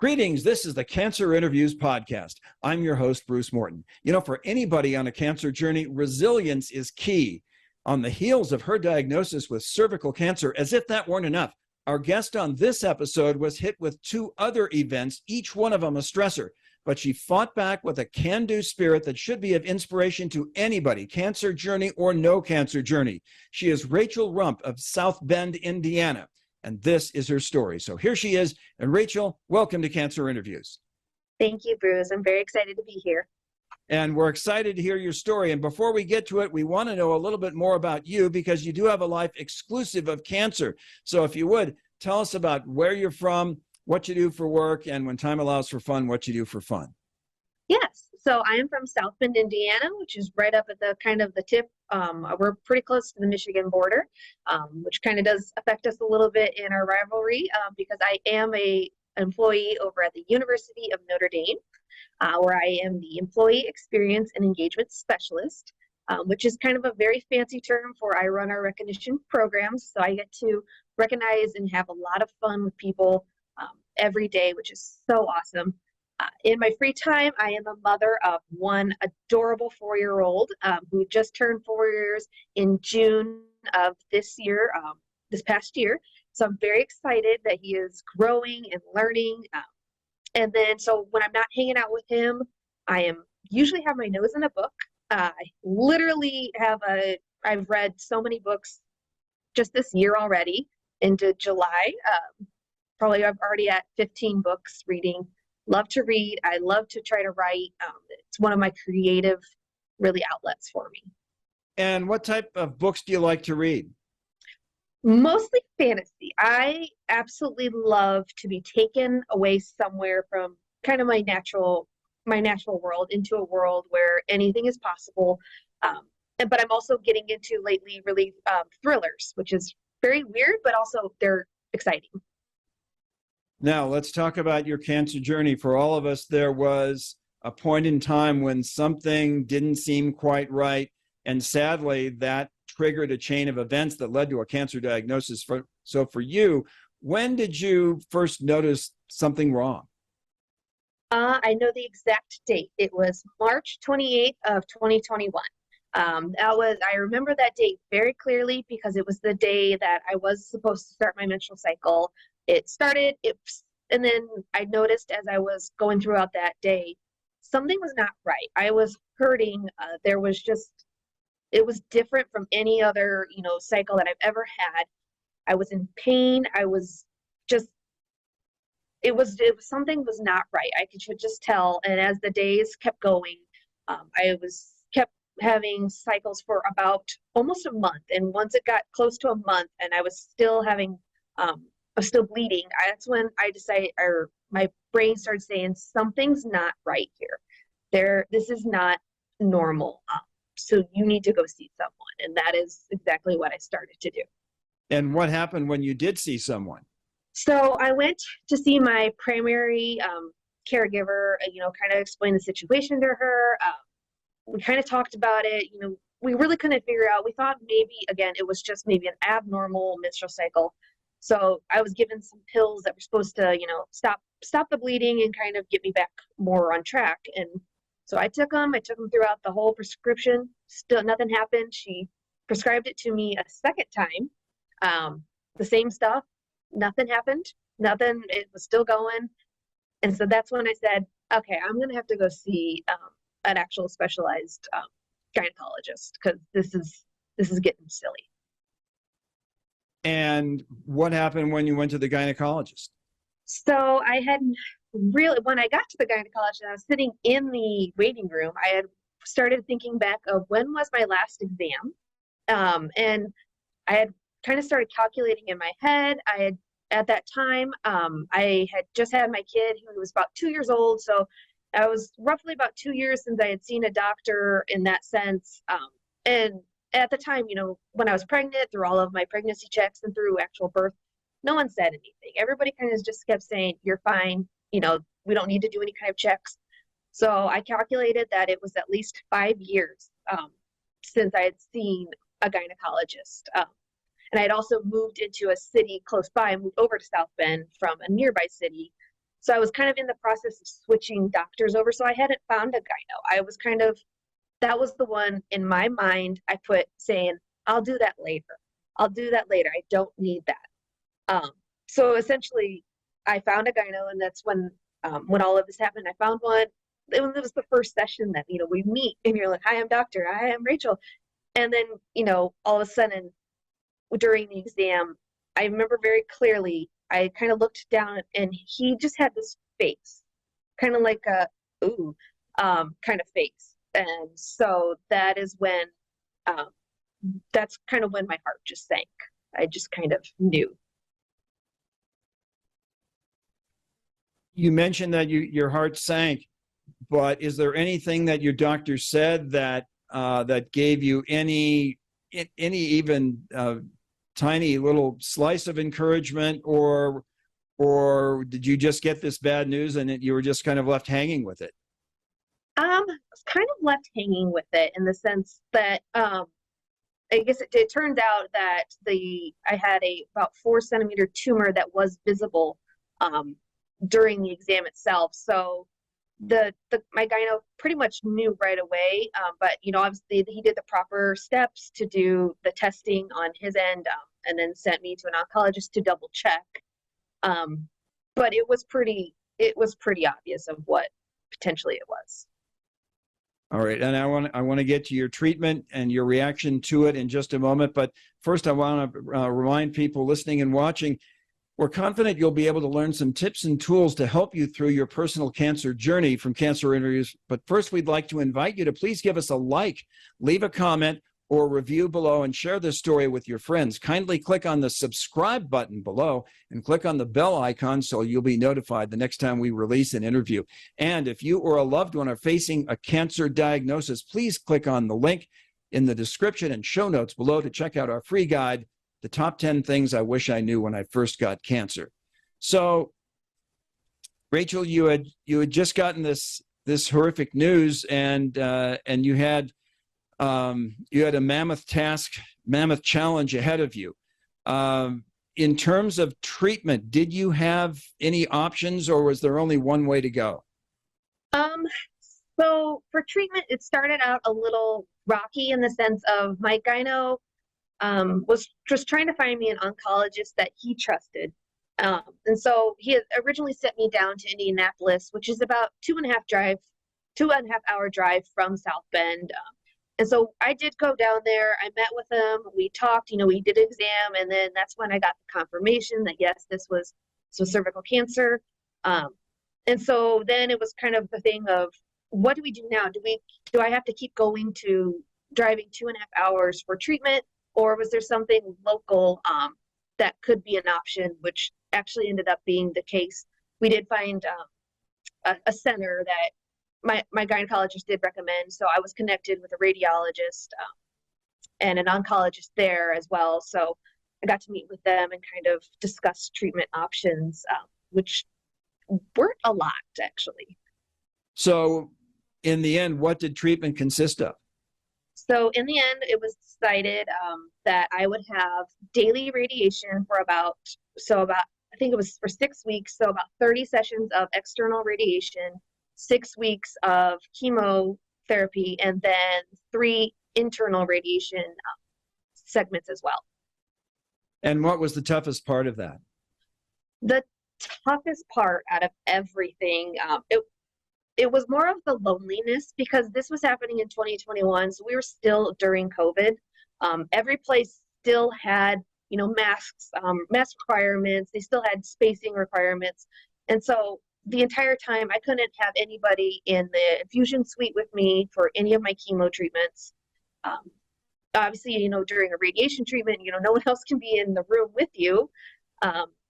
Greetings. This is the Cancer Interviews podcast. I'm your host, Bruce Morton. You know, for anybody on a cancer journey, resilience is key. On the heels of her diagnosis with cervical cancer, as if that weren't enough, our guest on this episode was hit with two other events, each one of them a stressor. But she fought back with a can-do spirit that should be of inspiration to anybody, cancer journey or no cancer journey. She is Rachel Rump of South Bend, Indiana. And this is her story. So here she is. And Rachel, welcome to Cancer Interviews. Thank you, Bruce. I'm very excited to be here. And we're excited to hear your story. And before we get to it, we want to know a little bit more about you because you do have a life exclusive of cancer. So if you would, tell us about where you're from, what you do for work, and when time allows for fun, what you do for fun. Yes. So I am from South Bend, Indiana, which is right up at the tip. We're pretty close to the Michigan border, which kind of does affect us a little bit in our rivalry because I am an employee over at the University of Notre Dame, where I am the Employee Experience and Engagement Specialist, which is kind of a very fancy term for I run our recognition programs. So I get to recognize and have a lot of fun with people every day, which is so awesome. In my free time, I am a mother of one adorable 4-year-old who just turned 4 years in June of this past year. So I'm very excited that he is growing and learning. And then, so when I'm not hanging out with him, I usually have my nose in a book. I literally I've read so many books just this year already into July. Probably I'm already at 15 books reading. Love to read. I love to try to write. It's one of my creative, really, outlets for me. And what type of books do you like to read? Mostly fantasy. I absolutely love to be taken away somewhere from kind of my natural world into a world where anything is possible. But I'm also getting into lately really thrillers, which is very weird, but also they're exciting. Now, let's talk about your cancer journey. For all of us, there was a point in time when something didn't seem quite right. And sadly, that triggered a chain of events that led to a cancer diagnosis. So for you, when did you first notice something wrong? I know the exact date. It was March 28th of 2021. I remember that date very clearly because it was the day that I was supposed to start my menstrual cycle. It started, and then I noticed as I was going throughout that day, something was not right. I was hurting. It was different from any other, cycle that I've ever had. I was in pain. Something was not right. I could just tell. And as the days kept going, I kept having cycles for about almost a month. And once it got close to a month and I was still having, I was still bleeding, that's when I decided, or my brain started saying, something's not right here. This is not normal. So you need to go see someone. And that is exactly what I started to do. And what happened when you did see someone? So I went to see my primary caregiver, kind of explain the situation to her. We kind of talked about it. We really couldn't figure out. We thought maybe, again, it was just maybe an abnormal menstrual cycle. So I was given some pills that were supposed to, stop the bleeding and kind of get me back more on track. And so I took them throughout the whole prescription. Still nothing happened. She prescribed it to me a second time. The same stuff, nothing happened. Nothing, it was still going. And so that's when I said, okay, I'm going to have to go see an actual specialized gynecologist because this is getting silly. And what happened when you went to the gynecologist? So when I got to the gynecologist and I was sitting in the waiting room, I had started thinking back of when was my last exam. And I had kind of started calculating in my head. At that time, I had just had my kid who was about 2 years old. So I was roughly about 2 years since I had seen a doctor in that sense. And at the time, when I was pregnant, through all of my pregnancy checks and through actual birth, no one said anything. Everybody kind of just kept saying, you're fine. We don't need to do any kind of checks. So I calculated that it was at least 5 years since I had seen a gynecologist. And I had also moved into a city close by. I moved over to South Bend from a nearby city. So I was kind of in the process of switching doctors over. So I hadn't found a gyno. I was kind of, that was the one in my mind I put saying, I'll do that later. I'll do that later. I don't need that. So essentially I found a gyno, and that's when all of this happened. I found one. It was the first session that, we meet and you're like, hi, I'm doctor. Hi, I'm Rachel. And then, all of a sudden during the exam, I remember very clearly, I kind of looked down and he just had this face, kind of like a, ooh, kind of face. And so that is when, that's kind of when my heart just sank. I just kind of knew. You mentioned that your heart sank, but is there anything that your doctor said that that gave you any even tiny little slice of encouragement, or did you just get this bad news and you were just kind of left hanging with it? I was kind of left hanging with it in the sense that I guess it turned out that I had about 4-centimeter tumor that was visible during the exam itself. So my gyno pretty much knew right away, but obviously he did the proper steps to do the testing on his end, and then sent me to an oncologist to double check. But it was pretty obvious of what potentially it was. All right, and I want to get to your treatment and your reaction to it in just a moment. But first, I want to remind people listening and watching, we're confident you'll be able to learn some tips and tools to help you through your personal cancer journey from Cancer Interviews. But first, we'd like to invite you to please give us a like, leave a comment, or review below, and share this story with your friends. Kindly click on the subscribe button below and click on the bell icon so you'll be notified the next time we release an interview. And if you or a loved one are facing a cancer diagnosis, please click on the link in the description and show notes below to check out our free guide, The Top 10 Things I Wish I Knew When I First Got Cancer. So, Rachel, you had just gotten this horrific news, and you had a mammoth challenge ahead of you. In terms of treatment, did you have any options, or was there only one way to go? So for treatment, it started out a little rocky in the sense of my gyno was just trying to find me an oncologist that he trusted. And so he had originally sent me down to Indianapolis, which is about 2.5-hour drive from South Bend. And so I did go down there. I met with him. We talked, we did an exam. And then that's when I got the confirmation that, yes, this was cervical cancer. And so then it was kind of the thing of, what do we do now? Do I have to keep going to driving 2.5 hours for treatment? Or was there something local that could be an option, which actually ended up being the case? We did find a center that my gynecologist did recommend. So I was connected with a radiologist and an oncologist there as well. So I got to meet with them and kind of discuss treatment options, which weren't a lot, actually. So in the end, what did treatment consist of? So in the end, it was decided that I would have daily radiation for about, I think it was for 6 weeks. So about 30 sessions of external radiation, 6 weeks of chemotherapy, and then 3 internal radiation segments as well. And what was the toughest part of that? The toughest part out of everything, it was more of the loneliness, because this was happening in 2021. So we were still during COVID. Every place still had, masks, mask requirements. They still had spacing requirements. And so the entire time I couldn't have anybody in the infusion suite with me for any of my chemo treatments. Obviously, during a radiation treatment, no one else can be in the room with you.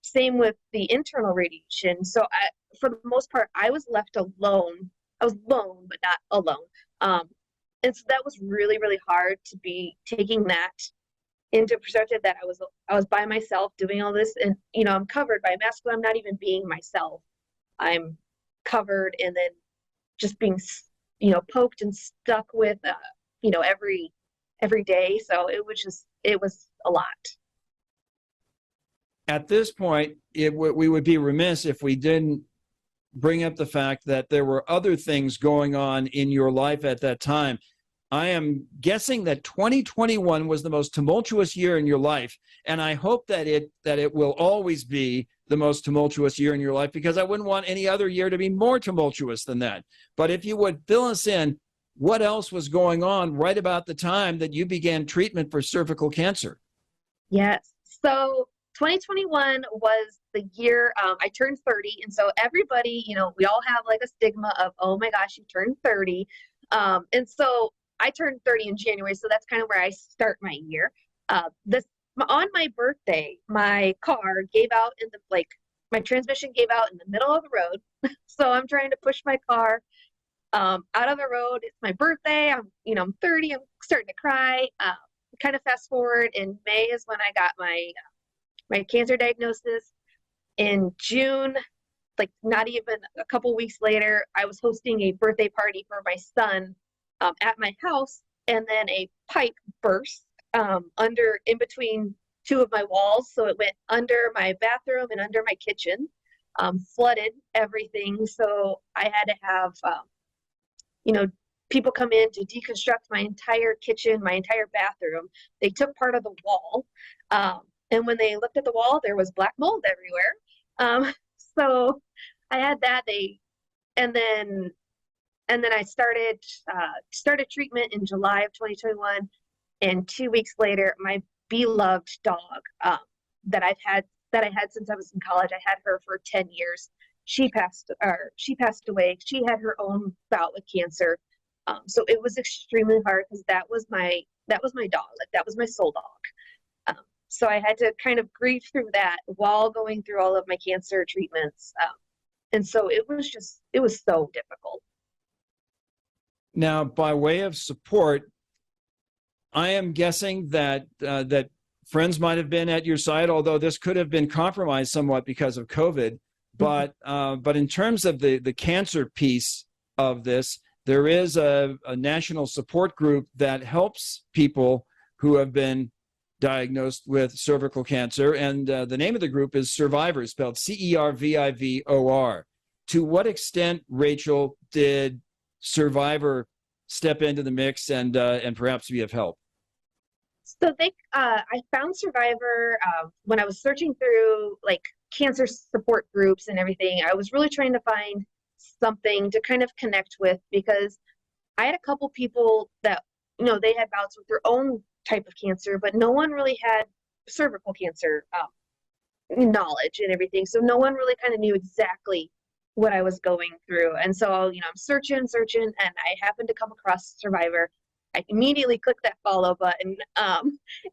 Same with the internal radiation. So for the most part, I was left alone. I was alone, but not alone. And so that was really, really hard to be taking that into perspective, that I was by myself doing all this, and I'm covered by a mask, but I'm not even being myself. I'm covered, and then just being poked and stuck with every day. So it was a lot. At this point, we would be remiss if we didn't bring up the fact that there were other things going on in your life at that time. I am guessing that 2021 was the most tumultuous year in your life, and I hope that it will always be the most tumultuous year in your life, because I wouldn't want any other year to be more tumultuous than that. But if you would fill us in, what else was going on right about the time that you began treatment for cervical cancer? Yes. So 2021 was the year I turned 30. And so everybody, we all have like a stigma of, oh my gosh, you turned 30. And so I turned 30 in January. So that's kind of where I start my year. On my birthday, my car gave out my transmission gave out in the middle of the road. So I'm trying to push my car out of the road. It's my birthday. I'm 30. I'm starting to cry. Kind of fast forward, in May is when I got my cancer diagnosis. In June, like not even a couple weeks later, I was hosting a birthday party for my son at my house, and then a pipe burst in between two of my walls. So it went under my bathroom and under my kitchen, flooded everything. So I had to have, people come in to deconstruct my entire kitchen, my entire bathroom. They took part of the wall. And when they looked at the wall, there was black mold everywhere. So I had that. And then I started treatment in July of 2021. And 2 weeks later, my beloved dog that I had since I was in college, I had her for 10 years. She passed away. She had her own bout with cancer. So it was extremely hard, because that was my dog. Like, that was my soul dog. So I had to kind of grieve through that while going through all of my cancer treatments. And so it was so difficult. Now, by way of support, I am guessing that friends might have been at your side, although this could have been compromised somewhat because of COVID. But in terms of the cancer piece of this, there is a national support group that helps people who have been diagnosed with cervical cancer, and the name of the group is Survivor, spelled Cervivor. To what extent, Rachel, did Survivor step into the mix and perhaps be of help? So I found Survivor when I was searching through like cancer support groups and everything. I was really trying to find something to kind of connect with, because I had a couple people that, they had bouts with their own type of cancer, but no one really had cervical cancer knowledge and everything. So no one really kind of knew exactly what I was going through. And so, I'm searching, and I happened to come across Survivor. I immediately clicked that follow button,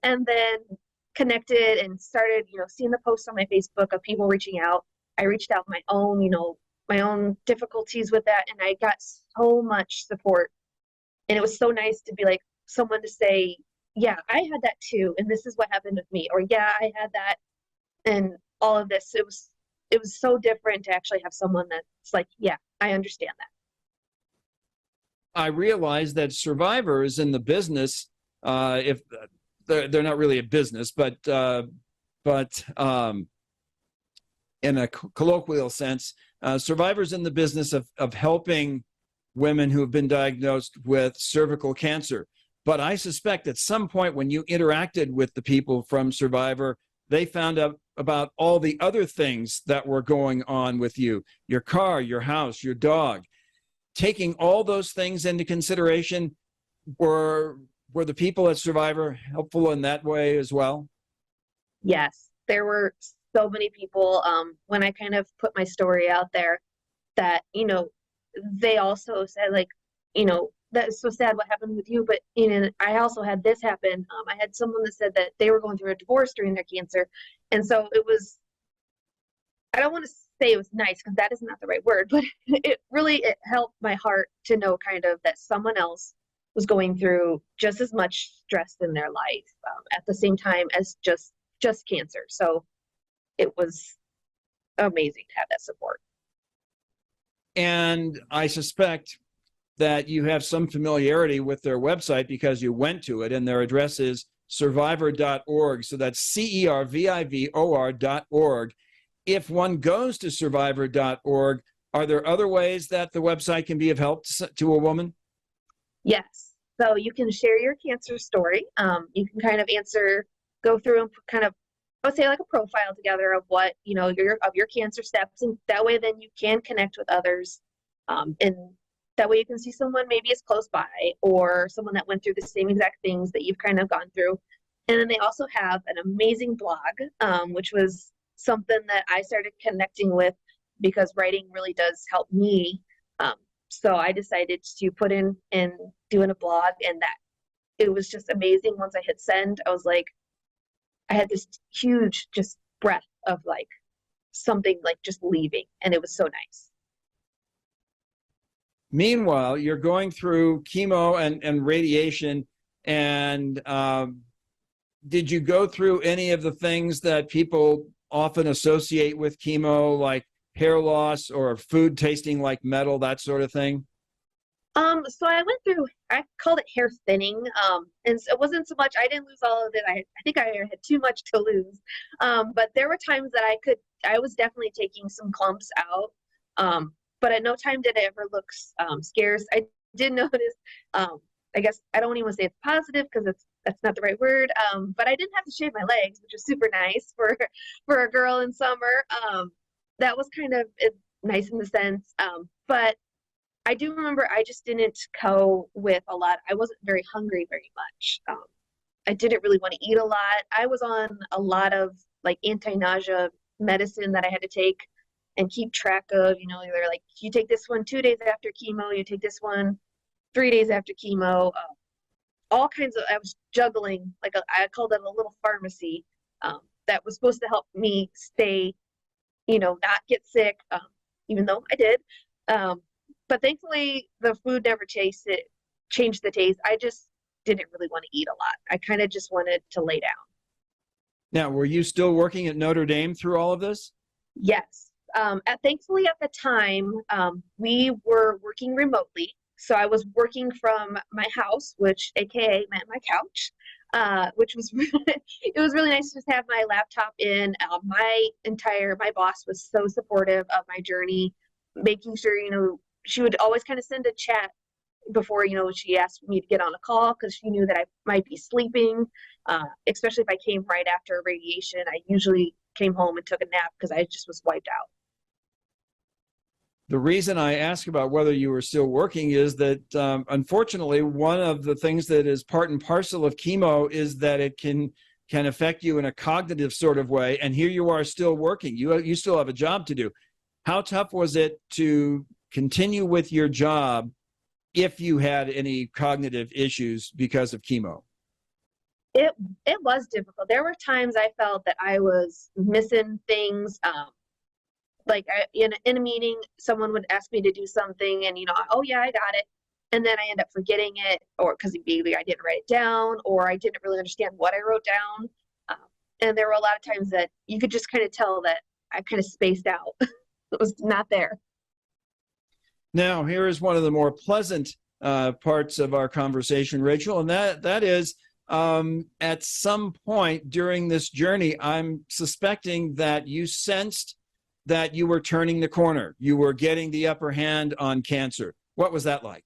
and then connected and started, seeing the posts on my Facebook of people reaching out. I reached out my own difficulties with that, and I got so much support. And it was so nice to be like someone to say, yeah, I had that too, and this is what happened with me, or yeah, I had that, and all of this. It was so different to actually have someone that's like, yeah, I understand that. I realize that Survivor is in the business, if they're not really a business, but in a colloquial sense, Survivor's in the business of helping women who have been diagnosed with cervical cancer. But I suspect at some point when you interacted with the people from Survivor, they found out about all the other things that were going on with you, your car, your house, your dog. Taking all those things into consideration, were the people at Survivor helpful in that way as well? Yes, there were so many people when I kind of put my story out there that, they also said like, that's so sad what happened with you, but I also had this happen. I had someone that said that they were going through a divorce during their cancer. And so I don't want to say it was nice, because that is not the right word, but it helped my heart to know kind of that someone else was going through just as much stress in their life at the same time as just cancer. So it was amazing to have that support. And I suspect that you have some familiarity with their website because you went to it, and their address is survivor.org. So that's Cervivor.org. If one goes to survivor.org, Are there other ways that the website can be of help to a woman? Yes. So you can share your cancer story. You can kind of go through and kind of, I would say, like a profile together of what, your cancer steps. And that way then you can connect with others. And that way you can see someone maybe is close by or someone that went through the same exact things that you've kind of gone through. And then they also have an amazing blog, which was something that I started connecting with because writing really does help me. So I decided to put in and doing a blog, and that it was just amazing. Once I hit send, I was like, I had this huge just breath of like something like just leaving, and it was so nice. Meanwhile, you're going through chemo and radiation, and did you go through any of the things that people often associate with chemo, like hair loss or food tasting like metal, that sort of thing? So I went through, I called it hair thinning. And so it wasn't so much, I didn't lose all of it. I think I had too much to lose. But there were times that I was definitely taking some clumps out. But at no time did it ever look scarce. I did notice, I guess I don't even want to say it's positive because that's not the right word. But I didn't have to shave my legs, which was super nice for a girl in summer. That was kind of nice in the sense. But I do remember I just didn't go with a lot. I wasn't very hungry very much. I didn't really want to eat a lot. I was on a lot of like anti-nausea medicine that I had to take and keep track of, they're like, you take this one 2 days after chemo, you take this one 3 days after chemo, all kinds of, I was juggling, I called it a little pharmacy that was supposed to help me stay, not get sick, even though I did. But thankfully the food never changed the taste. I just didn't really want to eat a lot. I kind of just wanted to lay down. Now, were you still working at Notre Dame through all of this? Yes. Thankfully at the time, we were working remotely. So I was working from my house, which AKA meant my couch, which was it was really nice to just have my laptop in. My boss was so supportive of my journey, making sure, she would always kind of send a chat before, she asked me to get on a call because she knew that I might be sleeping, especially if I came right after radiation. I usually came home and took a nap because I just was wiped out. The reason I ask about whether you were still working is that, unfortunately, one of the things that is part and parcel of chemo is that it can affect you in a cognitive sort of way. And here you are still working. You still have a job to do. How tough was it to continue with your job if you had any cognitive issues because of chemo? It was difficult. There were times I felt that I was missing things. In a meeting, someone would ask me to do something and, oh yeah, I got it. And then I end up forgetting it, or because maybe I didn't write it down, or I didn't really understand what I wrote down. And there were a lot of times that you could just kind of tell that I kind of spaced out. It was not there. Now, here is one of the more pleasant parts of our conversation, Rachel, and that is at some point during this journey, I'm suspecting that you sensed that you were turning the corner. You were getting the upper hand on cancer. What was that like?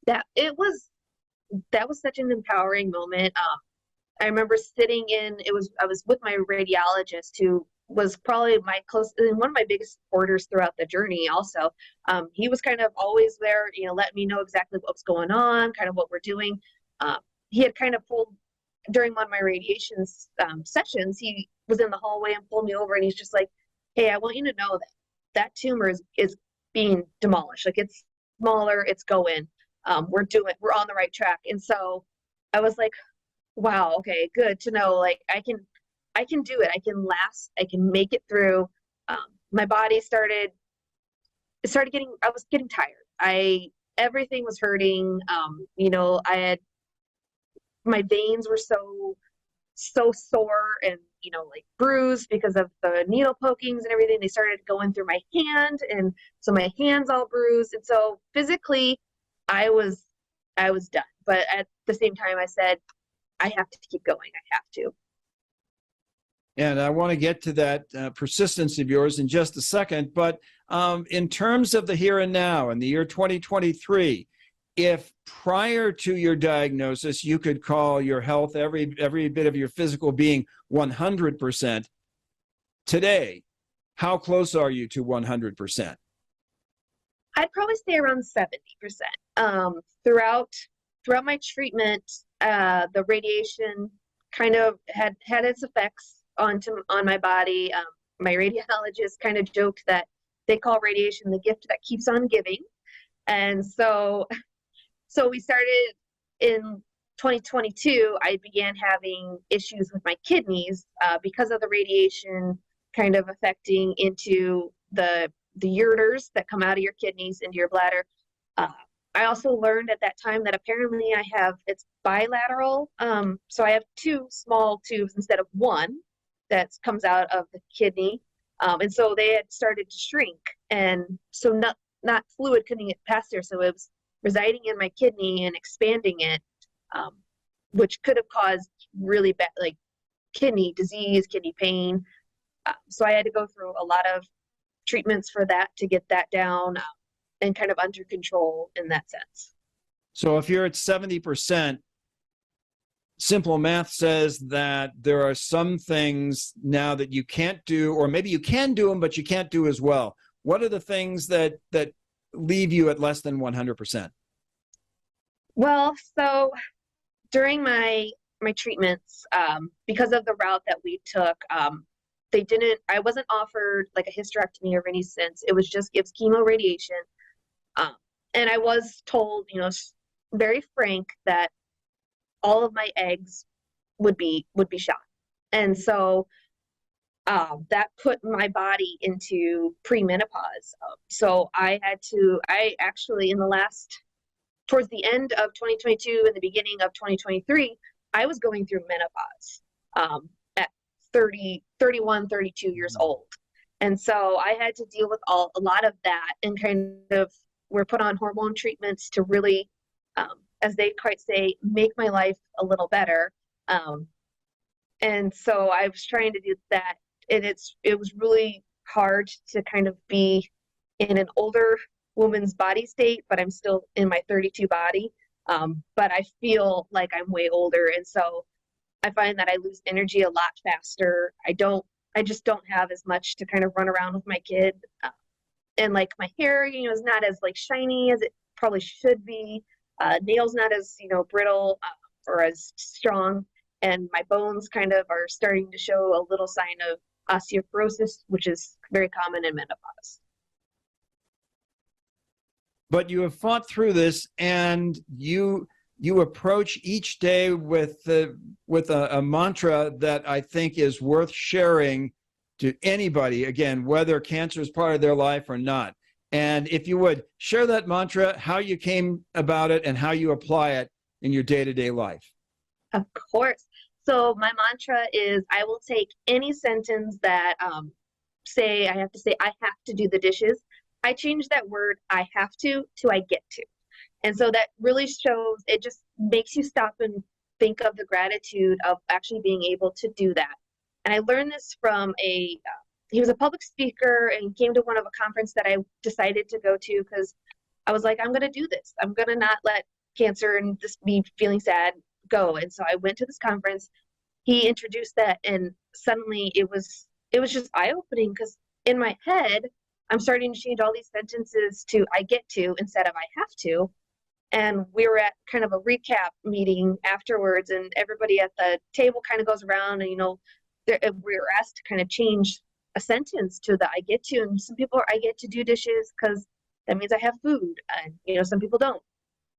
That was such an empowering moment. I remember I was with my radiologist, who was probably one of my biggest supporters throughout the journey also. He was kind of always there, letting me know exactly what's going on, kind of what we're doing. He had kind of pulled, during one of my radiation sessions, he was in the hallway and pulled me over, and he's just like, hey, I want you to know that tumor is being demolished. Like, it's smaller, it's going. We're on the right track. And so I was like, wow, okay, good to know. Like, I can do it. I can last. I can make it through. My body I was getting tired. Everything was hurting. My veins were so sore and, like bruised because of the needle pokings and everything. They started going through my hand, and so my hand's all bruised. And so physically I was done. But at the same time, I said, I have to keep going. I have to. And I want to get to that persistence of yours in just a second, but in terms of the here and now, in the year 2023, if prior to your diagnosis, you could call your health, every bit of your physical being 100%, today, how close are you to 100%? I'd probably say around 70%. Throughout my treatment, the radiation kind of had its effects on my body. My radiologist kind of joked that they call radiation the gift that keeps on giving. And so we started in 2022, I began having issues with my kidneys because of the radiation kind of affecting into the ureters that come out of your kidneys into your bladder. I also learned at that time that apparently it's bilateral. So I have two small tubes instead of one that comes out of the kidney. And so they had started to shrink. And so not fluid couldn't get past there. So it was residing in my kidney and expanding it, which could have caused really bad, like kidney disease, kidney pain. So I had to go through a lot of treatments for that to get that down and kind of under control in that sense. So if you're at 70%, simple math says that there are some things now that you can't do, or maybe you can do them, but you can't do as well. What are the things that leave you at less than 100%? Well, so during my treatments, because of the route that we took, I wasn't offered like a hysterectomy or any sense. It was just gives chemo radiation. And I was told, very frank, that all of my eggs would be shot. And so that put my body into premenopause. So I actually towards the end of 2022 and the beginning of 2023, I was going through menopause at 30, 31, 32 years old. And so I had to deal with a lot of that, and kind of we're put on hormone treatments to really, as they quite say, make my life a little better. And so I was trying to do that. And it was really hard to kind of be in an older woman's body state, but I'm still in my 32 body. But I feel like I'm way older. And so I find that I lose energy a lot faster. I just don't have as much to kind of run around with my kid. And like my hair, is not as like shiny as it probably should be. Nails not as, brittle or as strong. And my bones kind of are starting to show a little sign of osteoperosis, which is very common in menopause. But you have fought through this, and you approach each day with a mantra that I think is worth sharing to anybody, again, whether cancer is part of their life or not. And if you would share that mantra, how you came about it and how you apply it in your day-to-day life. Of course. So my mantra is, I will take any sentence that I have to do the dishes. I change that word, I have to I get to. And so that really shows, it just makes you stop and think of the gratitude of actually being able to do that. And I learned this from he was a public speaker, and came to one of a conference that I decided to go to because I was like, I'm going to do this. I'm going to not let cancer and just me feeling sad go. And so I went to this conference. He introduced that, and suddenly it was just eye-opening, because in my head, I'm starting to change all these sentences to I get to instead of I have to. And we were at kind of a recap meeting afterwards, and everybody at the table kind of goes around, and we were asked to kind of change a sentence to the I get to, and some people are I get to do dishes because that means I have food, and some people don't.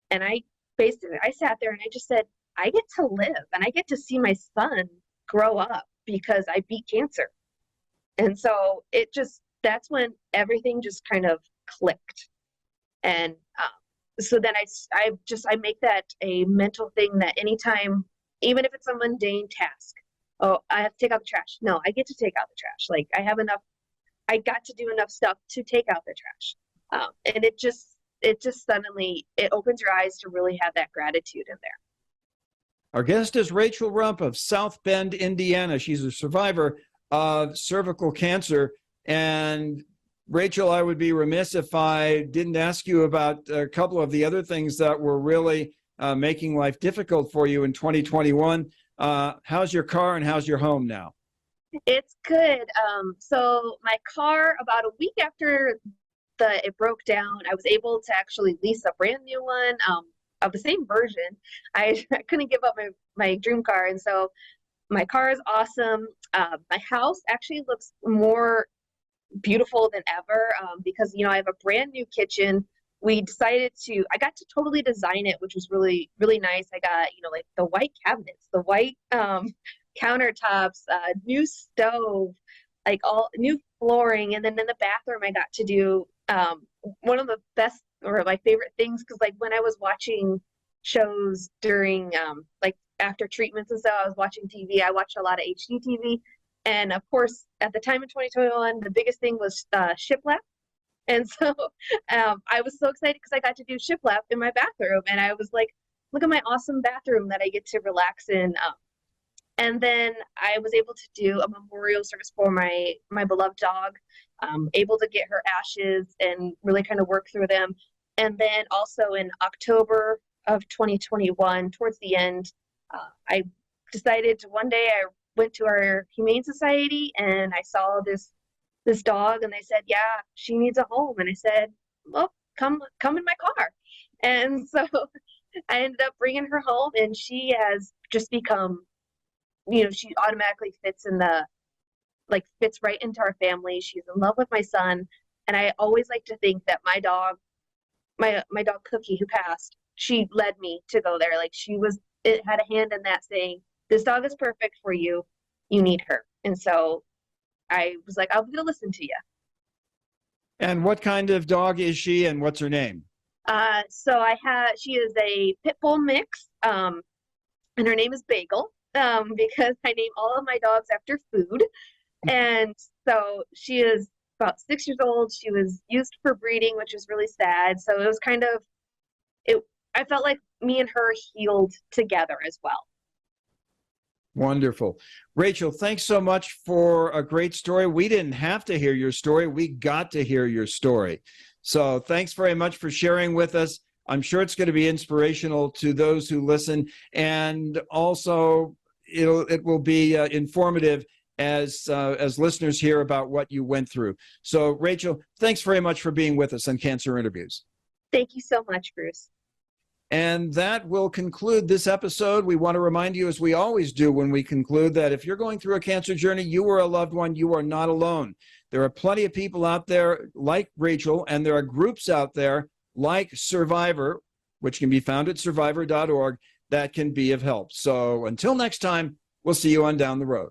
And I sat there and I just said, I get to live, and I get to see my son grow up because I beat cancer. And so that's when everything just kind of clicked. And so then I make that a mental thing, that anytime, even if it's a mundane task, oh, I have to take out the trash. No, I get to take out the trash. Like I got to do enough stuff to take out the trash. And it just suddenly, it opens your eyes to really have that gratitude in there. Our guest is Rachel Rump of South Bend, Indiana. She's a survivor of cervical cancer. And Rachel, I would be remiss if I didn't ask you about a couple of the other things that were really making life difficult for you in 2021. How's your car and how's your home now? It's good. So my car, about a week after it broke down, I was able to actually lease a brand new one of the same version. I couldn't give up my dream car, and so my car is awesome. My house actually looks more beautiful than ever because, I have a brand new kitchen. I got to totally design it, which was really, really nice. I got, like the white cabinets, the white countertops, new stove, like all new flooring. And then in the bathroom, I got to do one of the best or my favorite things, because like when I was watching shows during like after treatments and stuff, I was watching TV. I watched a lot of HD TV. And of course, at the time in 2021, the biggest thing was shiplap. And so I was so excited because I got to do shiplap in my bathroom. And I was like, look at my awesome bathroom that I get to relax in. And then I was able to do a memorial service for my beloved dog, able to get her ashes and really kind of work through them. And then also in October of 2021, towards the end, I decided to one day I went to our Humane Society and I saw this dog and they said, yeah, she needs a home. And I said, well, come in my car. And so I ended up bringing her home, and she has just become, she automatically fits right into our family. She's in love with my son. And I always like to think that my dog Cookie, who passed, she led me to go there. Like it had a hand in that, saying, this dog is perfect for you. You need her. And so I was like, I'm going to listen to you. And what kind of dog is she, and what's her name? She is a pit bull mix, and her name is Bagel, because I name all of my dogs after food. And so she is about 6 years old. She was used for breeding, which is really sad. So it was I felt like me and her healed together as well. Wonderful. Rachel, thanks so much for a great story. We didn't have to hear your story. We got to hear your story. So thanks very much for sharing with us. I'm sure it's going to be inspirational to those who listen, and also it will be informative as listeners hear about what you went through. So Rachel, thanks very much for being with us on Cancer Interviews. Thank you so much, Bruce. And that will conclude this episode. We want to remind you, as we always do when we conclude, that if you're going through a cancer journey, you or a loved one, you are not alone. There are plenty of people out there like Rachel, and there are groups out there like Survivor, which can be found at survivor.org, that can be of help. So until next time, we'll see you on down the road.